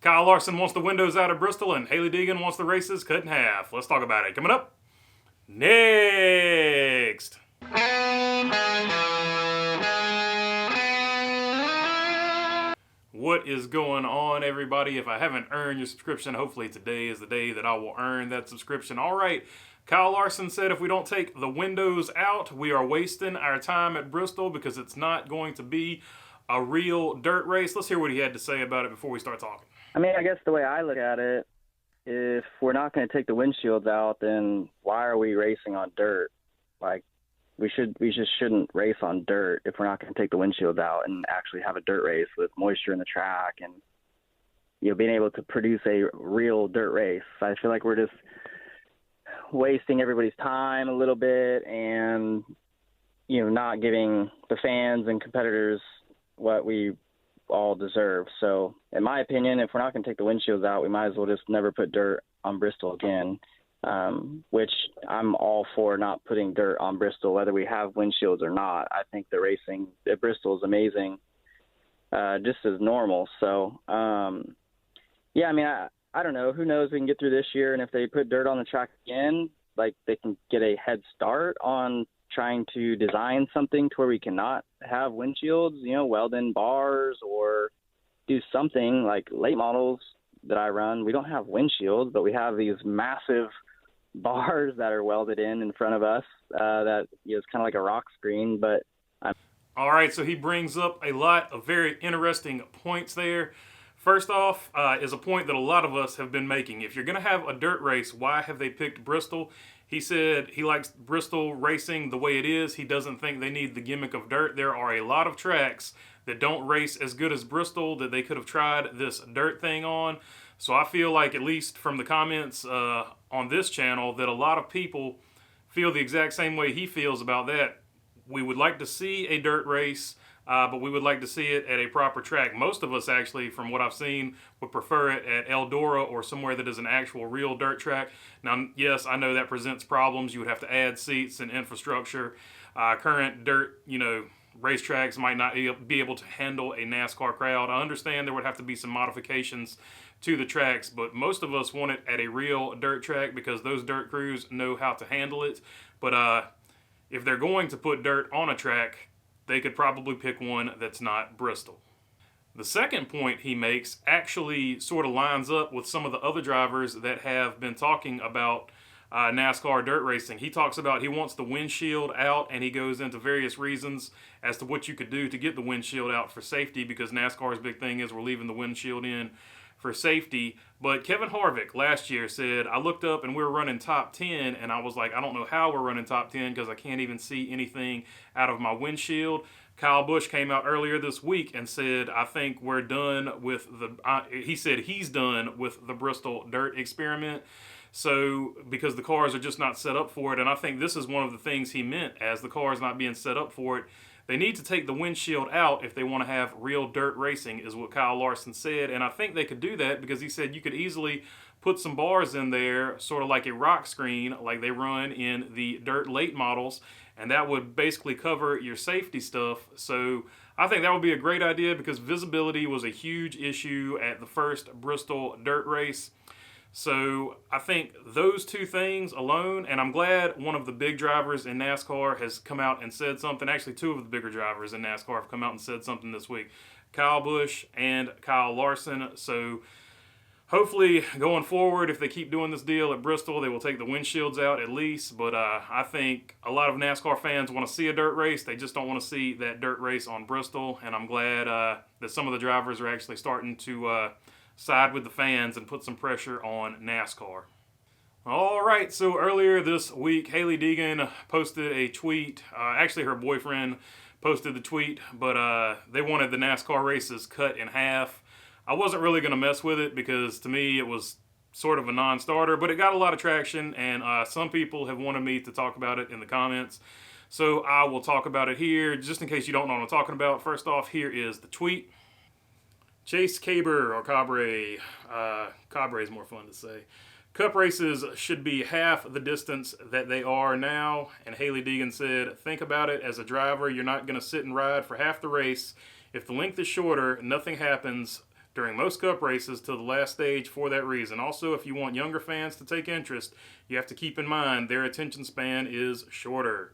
Kyle Larson wants the windows out of Bristol, and Hailie Deegan wants the races cut in half. Let's talk about it. Coming up next. What is going on, everybody? If I haven't earned your subscription, hopefully today is the day that I will earn that subscription. All right, Kyle Larson said if we don't take the windows out, we are wasting our time at Bristol because it's not going to be a real dirt race. Let's hear what he had to say about it before we start talking. I mean, I guess the way I look at it, if we're not going to take the windshields out, then why are we racing on dirt? Like, we just shouldn't race on dirt if we're not going to take the windshields out and actually have a dirt race with moisture in the track and, you know, being able to produce a real dirt race. I feel like we're just wasting everybody's time a little bit and, you know, not giving the fans and competitors what we all deserve. So in my opinion, if we're not going to take the windshields out, we might as well just never put dirt on Bristol again, which I'm all for not putting dirt on Bristol, whether we have windshields or not. I think the racing at Bristol is amazing, just as normal. So, yeah, I mean, I don't know. Who knows? We can get through this year, and if they put dirt on the track again, like, they can get a head start on trying to design something to where we cannot have windshields, you know, weld in bars or do something like late models that I run. We don't have windshields, but we have these massive bars that are welded in front of us that, you know, it's kind of like a rock screen. But all right, so he brings up a lot of very interesting points there. First off, is a point that a lot of us have been making. If you're going to have a dirt race, why have they picked Bristol? He said he likes Bristol racing the way it is. He doesn't think they need the gimmick of dirt. There are a lot of tracks that don't race as good as Bristol that they could have tried this dirt thing on. So I feel like, at least from the comments on this channel, that a lot of people feel the exact same way he feels about that. We would like to see a dirt race, but we would like to see it at a proper track. Most of us, actually, from what I've seen, would prefer it at Eldora or somewhere that is an actual real dirt track. Now, yes, I know that presents problems. You would have to add seats and infrastructure. Current dirt, you know, racetracks might not be able to handle a NASCAR crowd. I understand there would have to be some modifications to the tracks, but most of us want it at a real dirt track because those dirt crews know how to handle it. But if they're going to put dirt on a track, they could probably pick one that's not Bristol. The second point he makes actually sort of lines up with some of the other drivers that have been talking about NASCAR dirt racing. He talks about he wants the windshield out, and he goes into various reasons as to what you could do to get the windshield out for safety, because NASCAR's big thing is we're leaving the windshield in for safety. But Kevin Harvick last year said, I looked up and we were running top 10, and I was like, I don't know how we're running top 10 because I can't even see anything out of my windshield. Kyle Busch came out earlier this week and said, I think we're done with he said he's done with the Bristol dirt experiment. So, because the cars are just not set up for it, and I think this is one of the things he meant as the cars not being set up for it. They need to take the windshield out if they want to have real dirt racing, is what Kyle Larson said. And I think they could do that because he said you could easily put some bars in there, sort of like a rock screen, like they run in the dirt late models, and that would basically cover your safety stuff. So I think that would be a great idea because visibility was a huge issue at the first Bristol dirt race. So I think those two things alone, and I'm glad one of the big drivers in NASCAR has come out and said something. Actually, two of the bigger drivers in NASCAR have come out and said something this week. Kyle Busch and Kyle Larson. So hopefully going forward, if they keep doing this deal at Bristol, they will take the windshields out at least. But I think a lot of NASCAR fans want to see a dirt race. They just don't want to see that dirt race on Bristol. And I'm glad that some of the drivers are actually starting to side with the fans and put some pressure on NASCAR. All right, so earlier this week, Hailie Deegan posted a tweet. Actually, her boyfriend posted the tweet, but they wanted the NASCAR races cut in half. I wasn't really going to mess with it because to me it was sort of a non-starter, but it got a lot of traction, and some people have wanted me to talk about it in the comments. So I will talk about it here, just in case you don't know what I'm talking about. First off, here is the tweet. Chase Cabre, or Cabre, Cabre is more fun to say. Cup races should be half the distance that they are now. And Hailie Deegan said, think about it as a driver. You're not going to sit and ride for half the race. If the length is shorter, nothing happens during most Cup races till the last stage for that reason. Also, if you want younger fans to take interest, you have to keep in mind their attention span is shorter.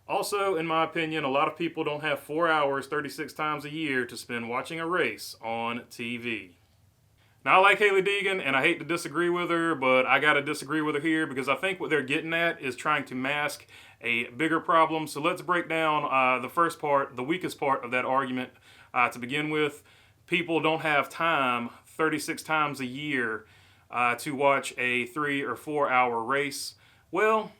Also, in my opinion, a lot of people don't have 4 hours 36 times a year to spend watching a race on TV. Now, I like Hailie Deegan, and I hate to disagree with her, but I got to disagree with her here because I think what they're getting at is trying to mask a bigger problem. So let's break down the first part, the weakest part of that argument to begin with. People don't have time 36 times a year to watch a 3 or 4 hour race. Well,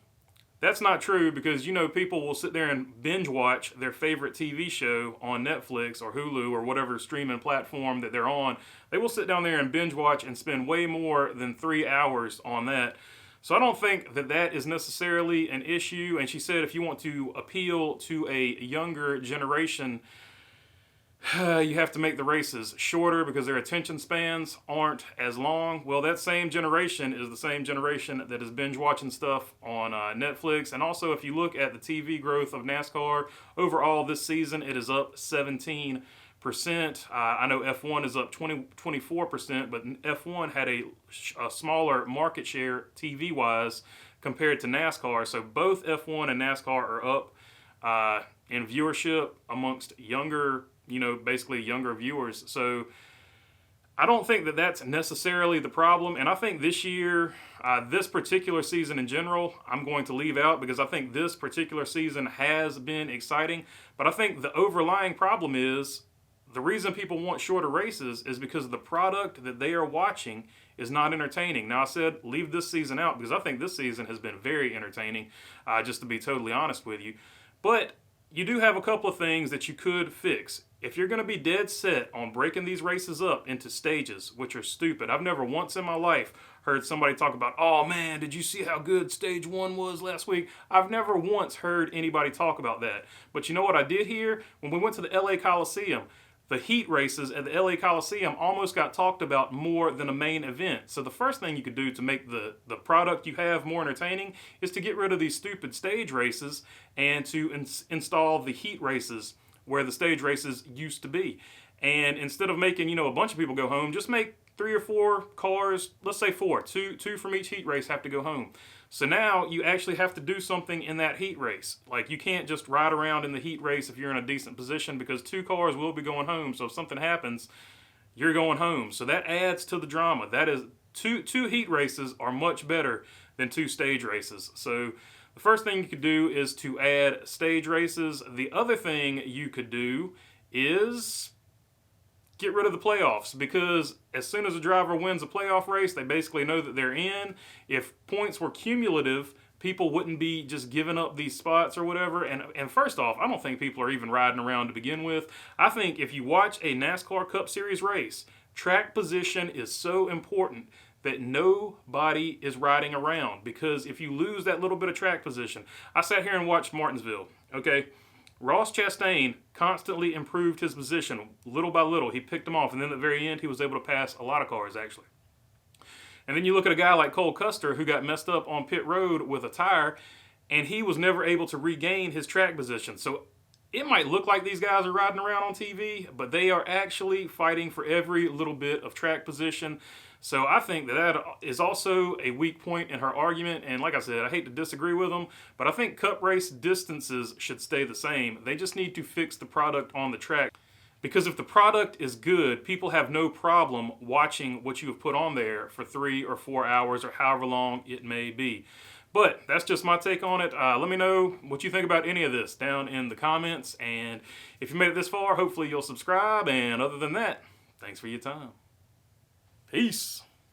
that's not true because, you know, people will sit there and binge watch their favorite TV show on Netflix or Hulu or whatever streaming platform that they're on. They will sit down there and binge watch and spend way more than 3 hours on that. So I don't think that that is necessarily an issue. And she said if you want to appeal to a younger generation, you have to make the races shorter because their attention spans aren't as long. Well, that same generation is the same generation that is binge watching stuff on Netflix. And also, if you look at the TV growth of NASCAR, overall this season it is up 17%. I know F1 is up 24%, but F1 had a smaller market share TV-wise compared to NASCAR. So both F1 and NASCAR are up in viewership amongst younger, basically younger viewers. So I don't think that that's necessarily the problem. And I think this year, this particular season in general, I'm going to leave out because I think this particular season has been exciting. But I think the overlying problem is the reason people want shorter races is because the product that they are watching is not entertaining. Now, I said leave this season out because I think this season has been very entertaining, just to be totally honest with you. But you do have a couple of things that you could fix. If you're going to be dead set on breaking these races up into stages, which are stupid. I've never once in my life heard somebody talk about, oh man, did you see how good stage 1 was last week? I've never once heard anybody talk about that. But you know what I did hear? When we went to the LA Coliseum, the heat races at the LA Coliseum almost got talked about more than a main event. So the first thing you could do to make the product you have more entertaining is to get rid of these stupid stage races and to install the heat races where the stage races used to be. And instead of making, a bunch of people go home, just make 3 or 4 cars, let's say 4, two from each heat race have to go home. So now you actually have to do something in that heat race. Like you can't just ride around in the heat race if you're in a decent position because 2 cars will be going home. So if something happens, you're going home. So that adds to the drama. That is two heat races are much better than 2 stage races. So the first thing you could do is to add stage races. The other thing you could do is get rid of the playoffs because as soon as a driver wins a playoff race, they basically know that they're in. If points were cumulative, people wouldn't be just giving up these spots or whatever. And first off, I don't think people are even riding around to begin with. I think if you watch a NASCAR Cup Series race, track position is so important that nobody is riding around because if you lose that little bit of track position, I sat here and watched Martinsville, okay? Ross Chastain constantly improved his position little by little. He picked them off, and then at the very end, he was able to pass a lot of cars, actually. And then you look at a guy like Cole Custer, who got messed up on pit road with a tire, and he was never able to regain his track position. So it might look like these guys are riding around on TV, but they are actually fighting for every little bit of track position. So I think that is also a weak point in her argument. And like I said, I hate to disagree with them, but I think Cup race distances should stay the same. They just need to fix the product on the track. Because if the product is good, people have no problem watching what you have put on there for 3 or 4 hours or however long it may be. But that's just my take on it. Let me know what you think about any of this down in the comments. And if you made it this far, hopefully you'll subscribe. And other than that, thanks for your time. Peace.